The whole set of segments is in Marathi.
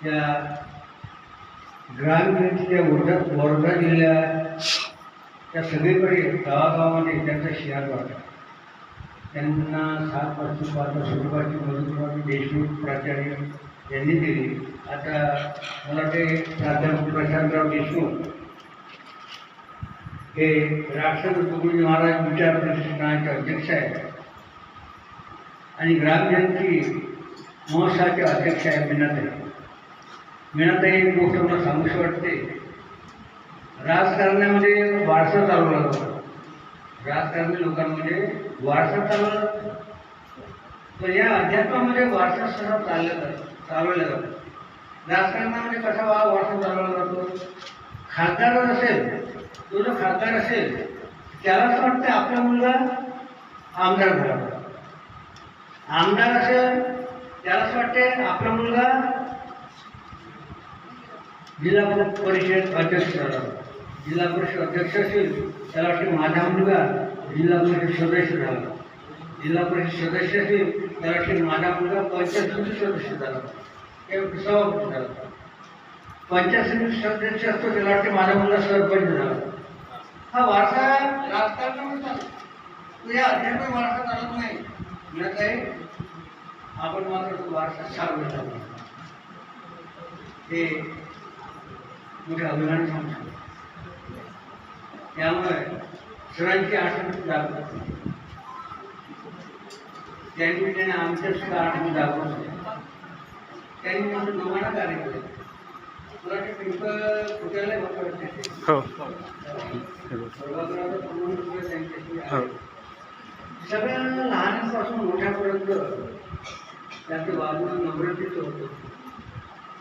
या ग्रामपंचायतीच्या वर्धा जिल्ह्यात त्या सगळीकडे गावागावामध्ये त्यांचा शेअर वाटा त्यांना 7 वर्ष 5 स्वरूपाची मधुसूदन देशमुख प्राचार्य यांनी दिली. आता मला वाटते प्राध्यापक प्रशांतराव देशमुख हे राष्ट्रपती तुकडोजी महाराज विचार प्रतिष्ठानाचे अध्यक्ष आहेत आणि ग्रामपंचायती महोत्सवाचे अध्यक्ष आहे मीनाताई. एक गोष्ट मला सांगूशी वाटते, राजकारणामध्ये वारसा चालवला जातो, राजकारणी लोकांमध्ये वारसा चालवला जातो, पण या अध्यात्मामध्ये वारसा सर्व चालवला जातो. राजकारणामध्ये कसा वारसा चालवला जातो? खासदार असेल, तो जो खासदार असेल त्याला असं वाटतं आपला मुलगा आमदार झाला, आमदार असेल त्याला असं वाटते आपला मुलगा जिल्हा परिषद अध्यक्ष झाला, जिल्हा परिषद अध्यक्ष असेल त्याला वाटते माझा मुलगा जिल्हा परिषद सदस्य झाला, जिल्हा परिषद सदस्य असेल त्याला वाटते माझा मुलगा पंचायत समिती सदस्य झाला किंवा सभापती झाला, पंचायत समिती सदस्य असतो त्याला वाटते माझा मुलगा सरपंच झाला. हा वारसा राजकारणामध्ये चालतो, या अध्यात्मिक वारसा चालत नाही. म्हणत आहे आपण मात्र तो वारसा सारवला हे मोठे अभिमान सांगतो. त्यामुळे सरांची आठवण दाखवत त्यांनी आमच्या सुद्धा आठवण दाखवत त्यांनी आमच्या दोघांना कार्य केलं. तुला ते पिंपळ फुटायला सगळ्यांना लहानापासून मोठ्यापर्यंत त्याचे वागणूक नम्रतेचं होतं.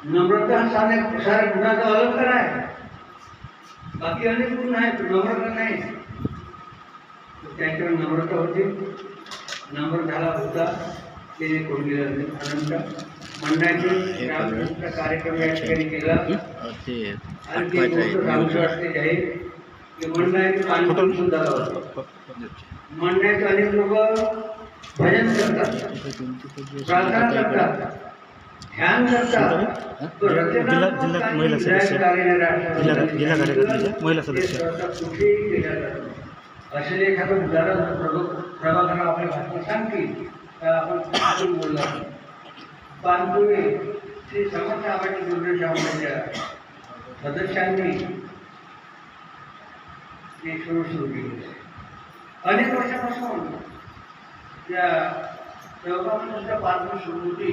नम्रता हा साऱ्या गुणाचा अलंकार आहे, बाकी अनेक गुण आहेत, नम्रता नाही. त्यांच्यावर नम्रता होती, नम्र झाला होता ते करून गेलं. अनंत मंडळाचे कार्यक्रम या ठिकाणी केला आणि ते गोष्ट सांगू वाटते जाहीर की मंडळाचे पाणी सुद्धा होतं. मंडळाचे अनेक लोक भजन करतात, प्रार्थना करतात, ध्यान करतात. जिल्हा महिला सदस्य महिला सदस्य कुठेही केल्या जातात. असे एखादं उदाहरण प्रभाकर आपल्या भाषणात सांगतील तर आपण बोलला. पानपुरे श्री समर्थ आबाजी गुरुच्या सदस्यांनी ते सुरू केले. अनेक वर्षापासून त्या सहभागामध्ये पानपुरी सुरू होती.